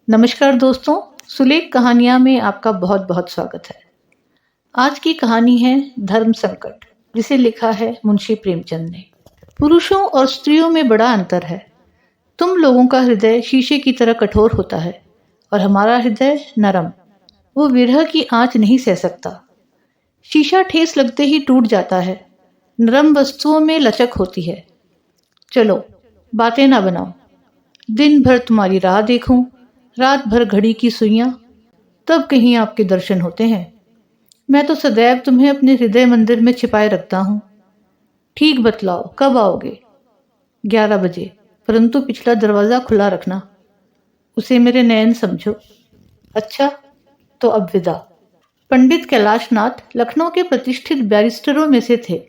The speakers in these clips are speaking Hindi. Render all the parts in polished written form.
नमस्कार दोस्तों, सुलेख कहानियाँ में आपका बहुत बहुत स्वागत है। आज की कहानी है धर्म संकट, जिसे लिखा है मुंशी प्रेमचंद ने। पुरुषों और स्त्रियों में बड़ा अंतर है। तुम लोगों का हृदय शीशे की तरह कठोर होता है और हमारा हृदय नरम। वो विरह की आंच नहीं सह सकता। शीशा ठेस लगते ही टूट जाता है, नरम वस्तुओं में लचक होती है। चलो बातें ना बनाओ, दिन भर तुम्हारी राह देखूं, रात भर घड़ी की सुइयां, तब कहीं आपके दर्शन होते हैं। मैं तो सदैव तुम्हें अपने हृदय मंदिर में छिपाए रखता हूँ। ठीक बतलाओ, कब आओगे? 11 बजे, परंतु पिछला दरवाजा खुला रखना। उसे मेरे नयन समझो। अच्छा, तो अब विदा। पंडित कैलाश नाथ लखनऊ के प्रतिष्ठित बैरिस्टरों में से थे।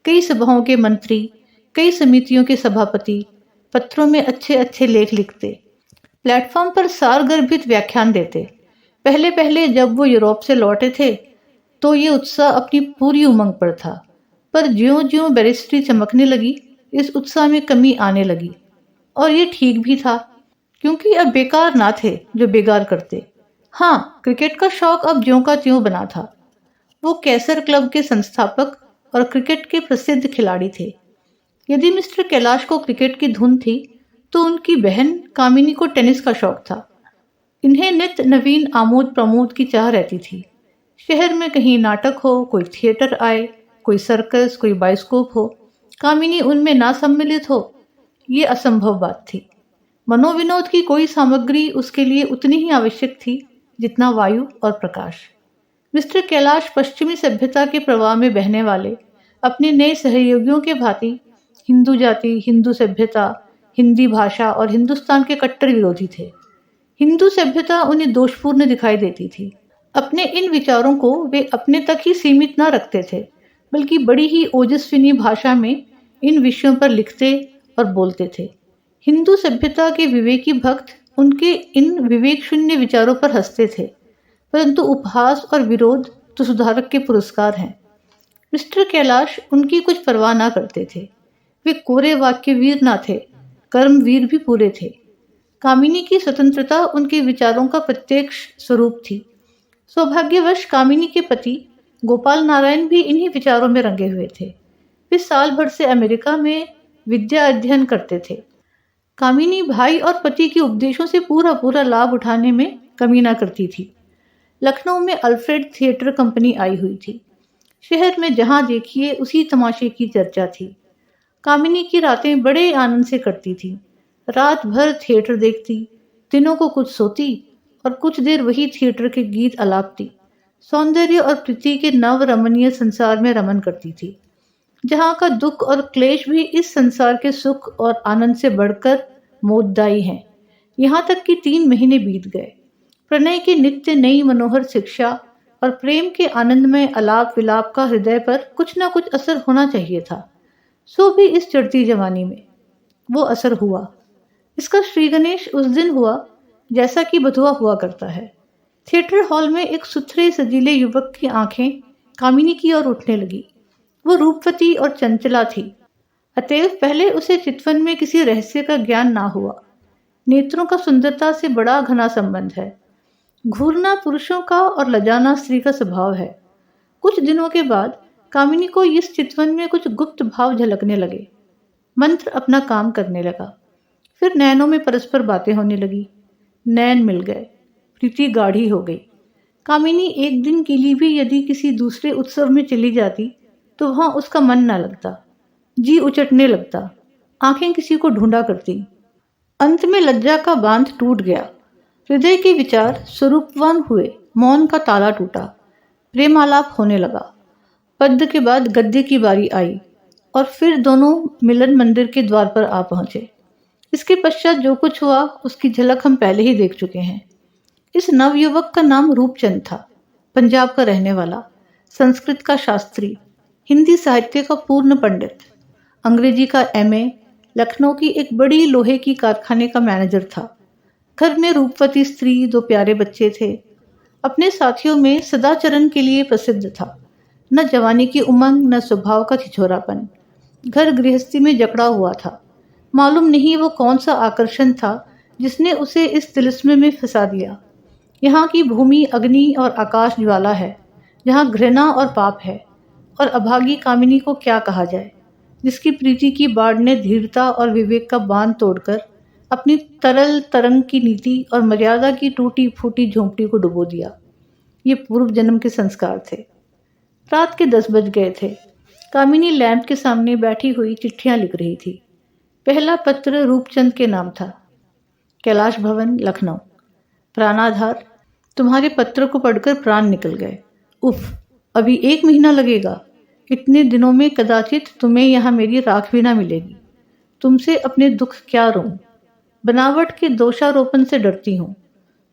कई सभाओं के मंत्री, कई समितियों के सभापति, पत्रों में अच्छे अच्छे लेख लिखते, प्लेटफॉर्म पर सारगर्भित व्याख्यान देते। पहले पहले जब वो यूरोप से लौटे थे तो ये उत्साह अपनी पूरी उमंग पर था, पर ज्यों ज्यों बैरिस्ट्री चमकने लगी, इस उत्साह में कमी आने लगी। और ये ठीक भी था, क्योंकि अब बेकार ना थे जो बेगार करते। हाँ, क्रिकेट का शौक अब ज्यों का त्यों बना था। वो कैसर क्लब के संस्थापक और क्रिकेट के प्रसिद्ध खिलाड़ी थे। यदि मिस्टर कैलाश को क्रिकेट की धुन थी, तो उनकी बहन कामिनी को टेनिस का शौक था। इन्हें नित्य नवीन आमोद प्रमोद की चाह रहती थी। शहर में कहीं नाटक हो, कोई थिएटर आए, कोई सर्कस, कोई बायोस्कोप हो, कामिनी उनमें ना सम्मिलित हो, ये असंभव बात थी। मनोविनोद की कोई सामग्री उसके लिए उतनी ही आवश्यक थी जितना वायु और प्रकाश। मिस्टर कैलाश पश्चिमी सभ्यता के प्रवाह में बहने वाले अपने नए सहयोगियों के भांति हिंदू जाति, हिंदू सभ्यता, हिंदी भाषा और हिंदुस्तान के कट्टर विरोधी थे। हिंदू सभ्यता उन्हें दोषपूर्ण दिखाई देती थी। अपने इन विचारों को वे अपने तक ही सीमित न रखते थे, बल्कि बड़ी ही ओजस्विनी भाषा में इन विषयों पर लिखते और बोलते थे। हिंदू सभ्यता के विवेकी भक्त उनके इन विवेक शून्य विचारों पर हंसते थे, परंतु उपहास और विरोध तो सुधारक के पुरस्कार हैं। मिस्टर कैलाश उनकी कुछ परवाह ना करते थे। वे कोरे वाक्य वीर ना थे, कर्मवीर भी पूरे थे। कामिनी की स्वतंत्रता उनके विचारों का प्रत्यक्ष स्वरूप थी। सौभाग्यवश कामिनी के पति गोपाल नारायण भी इन्हीं विचारों में रंगे हुए थे। वे साल भर से अमेरिका में विद्या अध्ययन करते थे। कामिनी भाई और पति के उपदेशों से पूरा पूरा लाभ उठाने में कमी ना करती थी। लखनऊ में अल्फ्रेड थिएटर कंपनी आई हुई थी। शहर में जहां देखिए उसी तमाशे की चर्चा थी। कामिनी की रातें बड़े आनंद से कटती थी। रात भर थिएटर देखती, दिनों को कुछ सोती और कुछ देर वही थिएटर के गीत आलापती। सौंदर्य और प्रीति के नव रमणीय संसार में रमन करती थी, जहाँ का दुख और क्लेश भी इस संसार के सुख और आनंद से बढ़कर मोददायी हैं। यहाँ तक कि 3 महीने बीत गए। प्रणय की नित्य नई मनोहर शिक्षा और प्रेम के आनंदमय अलाप विलाप का हृदय पर कुछ न कुछ असर होना चाहिए था। सो भी इस चढ़ती जवानी में वो असर हुआ। इसका श्री गणेश उस दिन हुआ जैसा कि बधुआ हुआ करता है। थिएटर हॉल में एक सुथरे सजीले युवक की आंखें कामिनी की ओर उठने लगी। वो रूपवती और चंचला थी, अतएव पहले उसे चितवन में किसी रहस्य का ज्ञान ना हुआ। नेत्रों का सुंदरता से बड़ा घना संबंध है। घूरना पुरुषों का और लजाना स्त्री का स्वभाव है। कुछ दिनों के बाद कामिनी को इस चितवन में कुछ गुप्त भाव झलकने लगे। मंत्र अपना काम करने लगा। फिर नैनों में परस्पर बातें होने लगी। नैन मिल गए, प्रीति गाढ़ी हो गई। कामिनी एक दिन के लिए भी यदि किसी दूसरे उत्सव में चली जाती तो वहां उसका मन न लगता, जी उचटने लगता, आंखें किसी को ढूंढा करती। अंत में लज्जा का बांध टूट गया। हृदय के विचार स्वरूपवान हुए। मौन का ताला टूटा। प्रेमालाप होने लगा। पद्य के बाद गद्य की बारी आई और फिर दोनों मिलन मंदिर के द्वार पर आ पहुंचे। इसके पश्चात जो कुछ हुआ उसकी झलक हम पहले ही देख चुके हैं। इस नवयुवक का नाम रूपचंद था। पंजाब का रहने वाला, संस्कृत का शास्त्री, हिंदी साहित्य का पूर्ण पंडित, अंग्रेजी का MA, लखनऊ की एक बड़ी लोहे की कारखाने का मैनेजर था। घर में रूपवती स्त्री, 2 प्यारे बच्चे थे। अपने साथियों में सदाचरण के लिए प्रसिद्ध था। न जवानी की उमंग, न स्वभाव का छिछोरापन। घर गृहस्थी में जकड़ा हुआ था। मालूम नहीं वो कौन सा आकर्षण था जिसने उसे इस तिलिस्म में फंसा दिया। यहाँ की भूमि अग्नि और आकाश ज्वाला है, जहाँ घृणा और पाप है। और अभागी कामिनी को क्या कहा जाए, जिसकी प्रीति की बाढ़ ने धीरता और विवेक का बांध तोड़कर अपनी तरल तरंग की नीति और मर्यादा की टूटी फूटी झोंपड़ी को डुबो दिया। ये पूर्व जन्म के संस्कार थे। रात के 10 बज गए थे। कामिनी लैंप के सामने बैठी हुई चिट्ठियां लिख रही थी। पहला पत्र रूपचंद के नाम था। कैलाश भवन, लखनऊ। प्राणाधार, तुम्हारे पत्र को पढ़कर प्राण निकल गए। उफ, अभी 1 महीना लगेगा। इतने दिनों में कदाचित तुम्हें यहाँ मेरी राख भी ना मिलेगी। तुमसे अपने दुख क्या रोऊं। बनावट के दोषारोपण से डरती हूँ।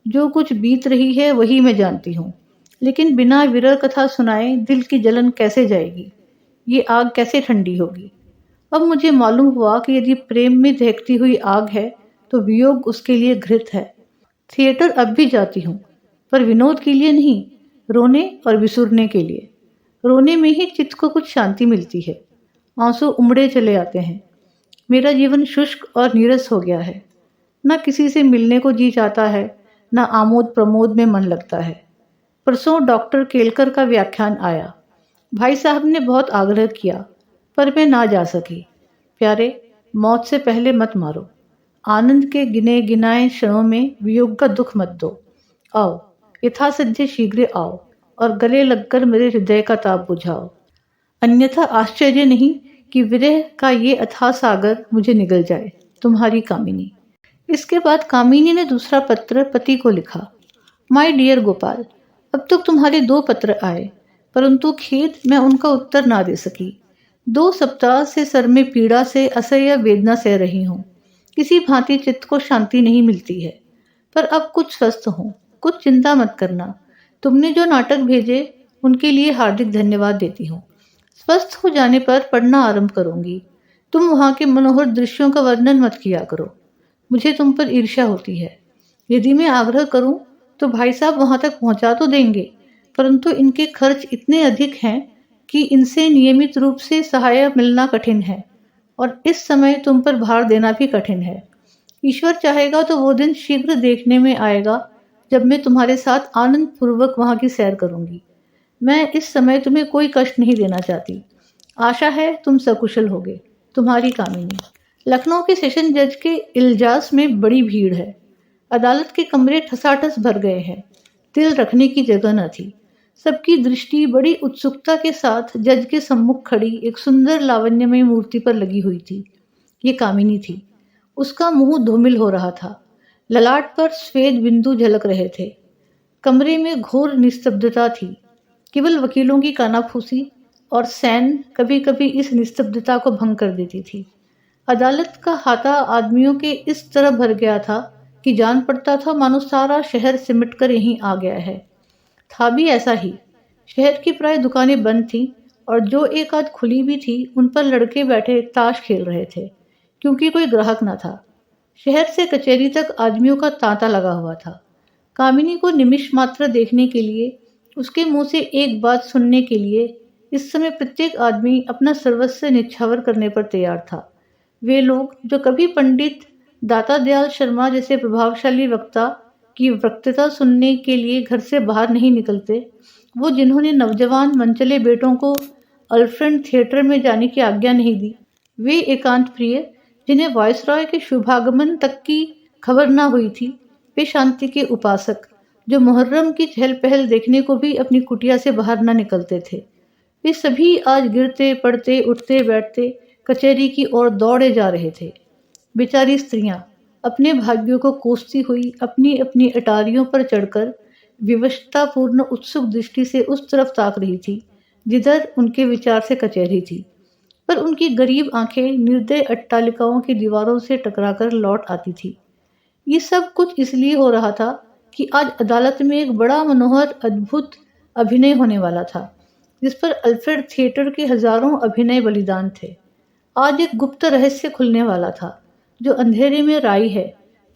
जो कुछ बीत रही है वही मैं जानती हूँ, लेकिन बिना विरह कथा सुनाए दिल की जलन कैसे जाएगी, ये आग कैसे ठंडी होगी। अब मुझे मालूम हुआ कि यदि प्रेम में दहकती हुई आग है तो वियोग उसके लिए घृत है। थिएटर अब भी जाती हूँ, पर विनोद के लिए नहीं, रोने और विसुरने के लिए। रोने में ही चित्त को कुछ शांति मिलती है। आंसू उमड़े चले आते हैं। मेरा जीवन शुष्क और नीरस हो गया है। न किसी से मिलने को जी चाहता है, न आमोद प्रमोद में मन लगता है। परसों डॉक्टर केलकर का व्याख्यान आया। भाई साहब ने बहुत आग्रह किया, पर मैं ना जा सकी। प्यारे, मौत से पहले मत मारो। आनंद के गिने गिनाए क्षणों में वियोग का दुख मत दो। आओ, यथासध्य शीघ्र आओ और गले लगकर मेरे हृदय का ताप बुझाओ। अन्यथा आश्चर्य नहीं कि विरह का ये अथाह सागर मुझे निगल जाए। तुम्हारी कामिनी। इसके बाद कामिनी ने दूसरा पत्र पति को लिखा। माय डियर गोपाल, अब तक तुम्हारे 2 पत्र आए, परंतु खेद मैं उनका उत्तर ना दे सकी। 2 सप्ताह से सर में पीड़ा से असह्य वेदना सह रही हूँ। किसी भांति चित्त को शांति नहीं मिलती है, पर अब कुछ स्वस्थ हूँ। कुछ चिंता मत करना। तुमने जो नाटक भेजे उनके लिए हार्दिक धन्यवाद देती हूँ। स्वस्थ हो जाने पर पढ़ना आरंभ करूंगी। तुम वहाँ के मनोहर दृश्यों का वर्णन मत किया करो, मुझे तुम पर ईर्ष्या होती है। यदि मैं आग्रह करूं तो भाई साहब वहां तक पहुंचा तो देंगे, परंतु इनके खर्च इतने अधिक हैं कि इनसे नियमित रूप से सहायता मिलना कठिन है, और इस समय तुम पर भार देना भी कठिन है। ईश्वर चाहेगा तो वो दिन शीघ्र देखने में आएगा जब मैं तुम्हारे साथ आनंद पूर्वक वहां की सैर करूंगी। मैं इस समय तुम्हें कोई कष्ट नहीं देना चाहती। आशा है तुम सकुशल होगे। तुम्हारी कामिनी। लखनऊ के सेशन जज के इल्जास में बड़ी भीड़ है। अदालत के कमरे ठसाठस भर गए हैं। तिल रखने की जगह न थी। सबकी दृष्टि बड़ी उत्सुकता के साथ जज के सम्मुख खड़ी एक सुंदर लावण्यमय मूर्ति पर लगी हुई थी। ये कामिनी थी। उसका मुंह धूमिल हो रहा था। ललाट पर श्वेत बिंदु झलक रहे थे। कमरे में घोर निस्तब्धता थी। केवल वकीलों की कानाफूसी और सैन कभी कभी इस निस्तब्धता को भंग कर देती थी। अदालत का हाथा आदमियों के इस तरह भर गया था कि जान पड़ता था मानो सारा शहर सिमट कर यहीं आ गया है। था भी ऐसा ही। शहर की प्राय दुकानें बंद थीं, और जो एक आध खुली भी थी उन पर लड़के बैठे ताश खेल रहे थे, क्योंकि कोई ग्राहक न था। शहर से कचहरी तक आदमियों का तांता लगा हुआ था। कामिनी को निमिष मात्र देखने के लिए, उसके मुंह से एक बात सुनने के लिए इस समय प्रत्येक आदमी अपना सर्वस्व निछावर करने पर तैयार था। वे लोग जो कभी पंडित दाता दयाल शर्मा जैसे प्रभावशाली वक्ता की वक्तृता सुनने के लिए घर से बाहर नहीं निकलते, वो जिन्होंने नौजवान मनचले बेटों को अल्फ्रेड थिएटर में जाने की आज्ञा नहीं दी, वे एकांत प्रिय जिन्हें वायसरॉय के शुभागमन तक की खबर न हुई थी, वे शांति के उपासक जो मुहर्रम की चहल पहल देखने को भी अपनी कुटिया से बाहर न निकलते थे, वे सभी आज गिरते पड़ते उठते बैठते कचहरी की ओर दौड़े जा रहे थे। बेचारी स्त्रियां अपने भाग्यों को कोसती हुई अपनी अपनी अटारियों पर चढ़कर विवशतापूर्ण उत्सुक दृष्टि से उस तरफ ताक रही थी जिधर उनके विचार से कचहरी थी, पर उनकी गरीब आंखें निर्दय अट्टालिकाओं की दीवारों से टकराकर लौट आती थी। ये सब कुछ इसलिए हो रहा था कि आज अदालत में एक बड़ा मनोहर अद्भुत अभिनय होने वाला था, जिस पर अल्फ्रेड थिएटर के हजारों अभिनय बलिदान थे। आज एक गुप्त रहस्य खुलने वाला था जो अंधेरे में राई है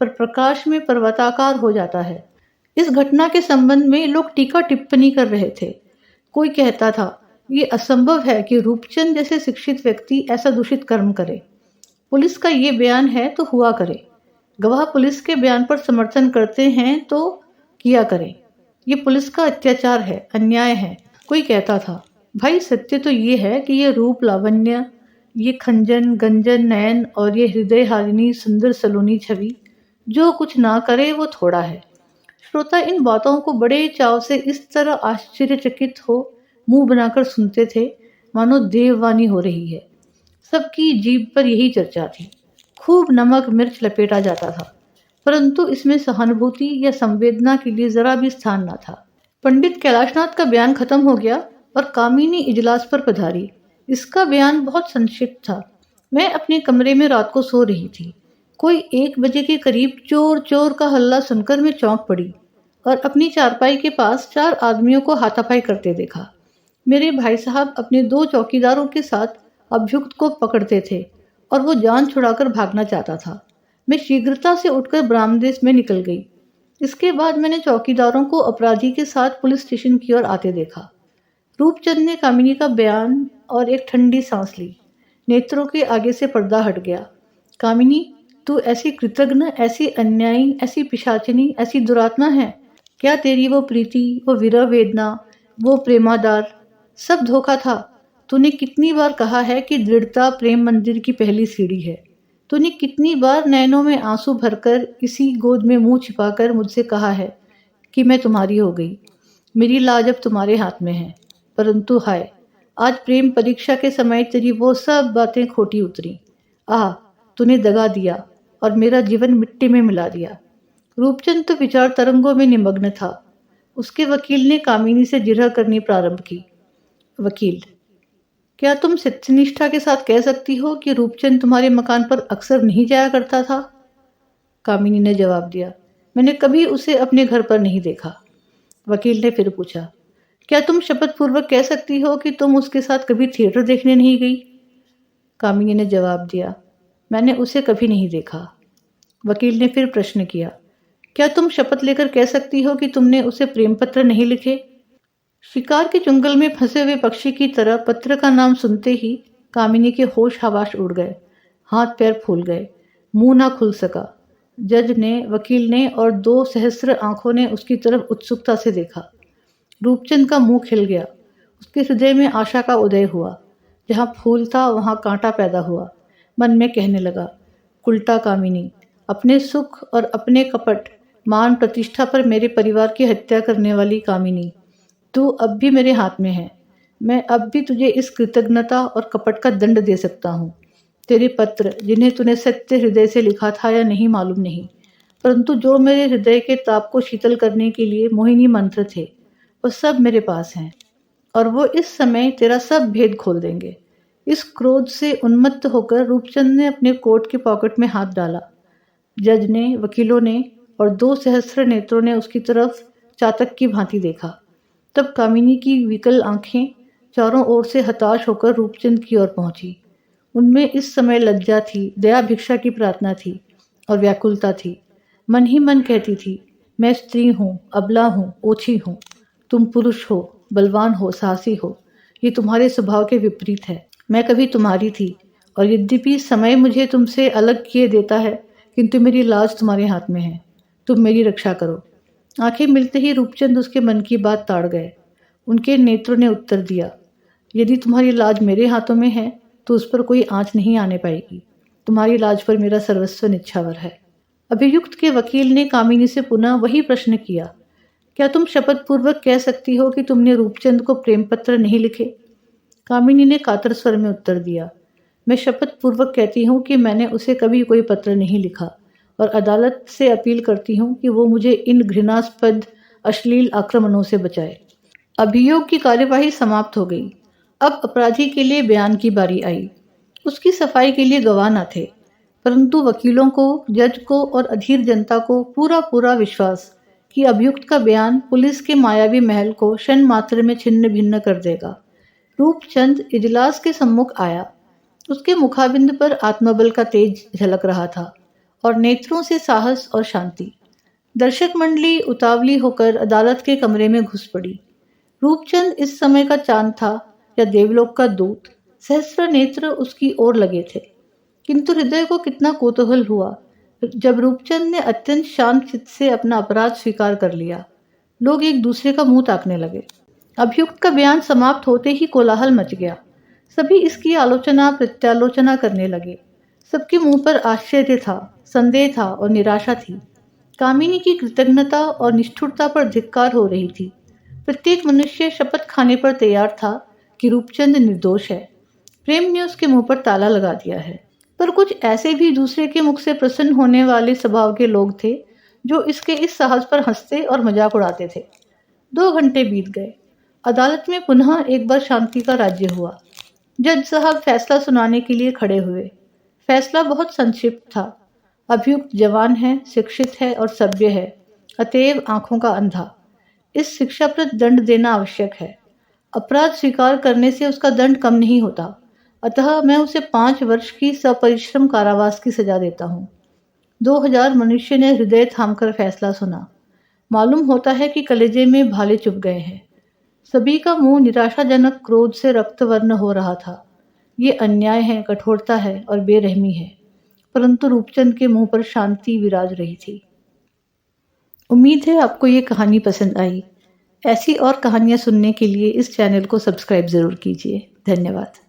पर प्रकाश में पर्वताकार हो जाता है। इस घटना के संबंध में लोग टीका टिप्पणी कर रहे थे। कोई कहता था ये असंभव है कि रूपचंद जैसे शिक्षित व्यक्ति ऐसा दूषित कर्म करे। पुलिस का ये बयान है तो हुआ करे। गवाह पुलिस के बयान पर समर्थन करते हैं तो किया करें। ये पुलिस का अत्याचार है, अन्याय है। कोई कहता था, भाई सत्य तो ये है कि ये रूप लावण्य, ये खंजन गंजन नयन और ये हृदय हारिनी सुंदर सलोनी छवि, जो कुछ ना करे वो थोड़ा है। श्रोता इन बातों को बड़े चाव से इस तरह आश्चर्यचकित हो मुंह बनाकर सुनते थे मानो देववाणी हो रही है। सबकी जीभ पर यही चर्चा थी। खूब नमक मिर्च लपेटा जाता था, परंतु इसमें सहानुभूति या संवेदना के लिए जरा भी स्थान न था। पंडित कैलाशनाथ का बयान खत्म हो गया और कामिनी इजलास पर पधारी। इसका बयान बहुत संक्षिप्त था। मैं अपने कमरे में रात को सो रही थी। कोई 1 बजे के करीब चोर चोर का हल्ला सुनकर मैं चौंक पड़ी और अपनी चारपाई के पास 4 आदमियों को हाथापाई करते देखा। मेरे भाई साहब अपने 2 चौकीदारों के साथ अभियुक्त को पकड़ते थे और वो जान छुड़ाकर भागना चाहता था। मैं शीघ्रता से उठकर बरामदे में निकल गई। इसके बाद मैंने चौकीदारों को अपराधी के साथ पुलिस स्टेशन की ओर आते देखा। रूपचंद ने कामिनी का बयान और एक ठंडी सांस ली। नेत्रों के आगे से पर्दा हट गया। कामिनी, तू ऐसी कृतघ्न, ऐसी अन्यायी, ऐसी पिशाचिनी, ऐसी दुरात्मा है। क्या तेरी वो प्रीति, वो विरह वेदना, वो प्रेमादार सब धोखा था? तूने कितनी बार कहा है कि दृढ़ता प्रेम मंदिर की पहली सीढ़ी है। तूने कितनी बार नैनों में आंसू भरकर इसी गोद में मुंह छिपाकर मुझसे कहा है कि मैं तुम्हारी हो गई, मेरी लाज अब तुम्हारे हाथ में है। परंतु हाय, आज प्रेम परीक्षा के समय तेरी वो सब बातें खोटी उतरी। आह, तूने दगा दिया और मेरा जीवन मिट्टी में मिला दिया। रूपचंद तो विचार तरंगों में निमग्न था। उसके वकील ने कामिनी से जिरह करनी प्रारंभ की। वकील, क्या तुम सत्यनिष्ठा के साथ कह सकती हो कि रूपचंद तुम्हारे मकान पर अक्सर नहीं जाया करता था? कामिनी ने जवाब दिया, मैंने कभी उसे अपने घर पर नहीं देखा। वकील ने फिर पूछा, क्या तुम शपथ पूर्वक कह सकती हो कि तुम उसके साथ कभी थिएटर देखने नहीं गई? कामिनी ने जवाब दिया, मैंने उसे कभी नहीं देखा। वकील ने फिर प्रश्न किया, क्या तुम शपथ लेकर कह सकती हो कि तुमने उसे प्रेम पत्र नहीं लिखे? शिकार के चुंगल में फंसे हुए पक्षी की तरह पत्र का नाम सुनते ही कामिनी के होश हवाश उड़ गए, हाथ पैर फूल गए, मुंह ना खुल सका। जज ने, वकील ने और 2 सहस्त्र आंखों ने उसकी तरफ उत्सुकता से देखा। रूपचंद का मुंह खिल गया। उसके हृदय में आशा का उदय हुआ। जहां फूल था वहां कांटा पैदा हुआ। मन में कहने लगा, उल्टा कामिनी, अपने सुख और अपने कपट मान प्रतिष्ठा पर मेरे परिवार की हत्या करने वाली कामिनी, तू अब भी मेरे हाथ में है। मैं अब भी तुझे इस कृतज्ञता और कपट का दंड दे सकता हूँ। तेरे पत्र, जिन्हें तूने सत्य हृदय से लिखा था या नहीं मालूम नहीं, परंतु जो मेरे हृदय के ताप को शीतल करने के लिए मोहिनी मंत्र थे, वो सब मेरे पास हैं और वो इस समय तेरा सब भेद खोल देंगे। इस क्रोध से उन्मत्त होकर रूपचंद ने अपने कोट के पॉकेट में हाथ डाला। जज ने, वकीलों ने और 2 सहस्त्र नेत्रों ने उसकी तरफ चातक की भांति देखा। तब कामिनी की विकल आंखें चारों ओर से हताश होकर रूपचंद की ओर पहुंची। उनमें इस समय लज्जा थी, दया भिक्षा की प्रार्थना थी और व्याकुलता थी। मन ही मन कहती थी, मैं स्त्री हूँ, अबला हूँ, ओछी हूँ। तुम पुरुष हो, बलवान हो, साहसी हो। ये तुम्हारे स्वभाव के विपरीत है। मैं कभी तुम्हारी थी और यद्यपि समय मुझे तुमसे अलग किए देता है, किंतु मेरी लाज तुम्हारे हाथ में है। तुम मेरी रक्षा करो। आंखें मिलते ही रूपचंद उसके मन की बात ताड़ गए। उनके नेत्रों ने उत्तर दिया, यदि तुम्हारी लाज मेरे हाथों में है तो उस पर कोई आंच नहीं आने पाएगी। तुम्हारी लाज पर मेरा सर्वस्व निछावर है। अभियुक्त के वकील ने कामिनी से पुनः वही प्रश्न किया, क्या तुम शपथ पूर्वक कह सकती हो कि तुमने रूपचंद को प्रेम पत्र नहीं लिखे? कामिनी ने कातर स्वर में उत्तर दिया, मैं शपथ पूर्वक कहती हूँ कि मैंने उसे कभी कोई पत्र नहीं लिखा और अदालत से अपील करती हूँ कि वो मुझे इन घृणास्पद अश्लील आक्रमणों से बचाए। अभियोग की कार्यवाही समाप्त हो गई। अब अपराधी के लिए बयान की बारी आई। उसकी सफाई के लिए गवाह न थे, परंतु वकीलों को, जज को और अधीर जनता को पूरा पूरा विश्वास कि अभियुक्त का बयान पुलिस के मायावी महल को क्षण मात्र में छिन्न भिन्न कर देगा। रूपचंद इजलास के सम्मुख आया। उसके मुखाबिंद पर आत्मबल का तेज झलक रहा था और नेत्रों से साहस और शांति। दर्शक मंडली उतावली होकर अदालत के कमरे में घुस पड़ी। रूपचंद इस समय का चांद था या देवलोक का दूत। सहस्त्र नेत्र उसकी ओर लगे थे, किंतु हृदय को कितना कौतूहल हुआ जब रूपचंद ने अत्यंत शांत चित्त से अपना अपराध स्वीकार कर लिया, लोग एक दूसरे का मुंह ताकने लगे। अभियुक्त का बयान समाप्त होते ही कोलाहल मच गया। सभी इसकी आलोचना प्रत्यालोचना करने लगे। सबके मुंह पर आश्चर्य था, संदेह था और निराशा थी। कामिनी की कृतज्ञता और निष्ठुरता पर धिक्कार हो रही थी। प्रत्येक मनुष्य शपथ खाने पर तैयार था कि रूपचंद निर्दोष है। प्रेम ने उसके मुंह पर ताला लगा दिया है। पर कुछ ऐसे भी दूसरे के मुख से प्रसन्न होने वाले स्वभाव के लोग थे जो इसके इस साहस पर हंसते और मजाक उड़ाते थे। 2 घंटे बीत गए। अदालत में पुनः एक बार शांति का राज्य हुआ। जज साहब फैसला सुनाने के लिए खड़े हुए। फैसला बहुत संक्षिप्त था। अभियुक्त जवान है, शिक्षित है और सभ्य है, अतएव आंखों का अंधा। इस शिक्षाप्रद दंड देना आवश्यक है। अपराध स्वीकार करने से उसका दंड कम नहीं होता, अतः मैं उसे 5 वर्ष की सपरिश्रम कारावास की सजा देता हूँ। 2000 मनुष्य ने हृदय थामकर फैसला सुना। मालूम होता है कि कलेजे में भाले चुभ गए हैं। सभी का मुंह निराशाजनक क्रोध से रक्तवर्ण हो रहा था। ये अन्याय है, कठोरता है और बेरहमी है, परंतु रूपचंद के मुंह पर शांति विराज रही थी। उम्मीद है आपको ये कहानी पसंद आई। ऐसी और कहानियां सुनने के लिए इस चैनल को सब्सक्राइब जरूर कीजिए। धन्यवाद।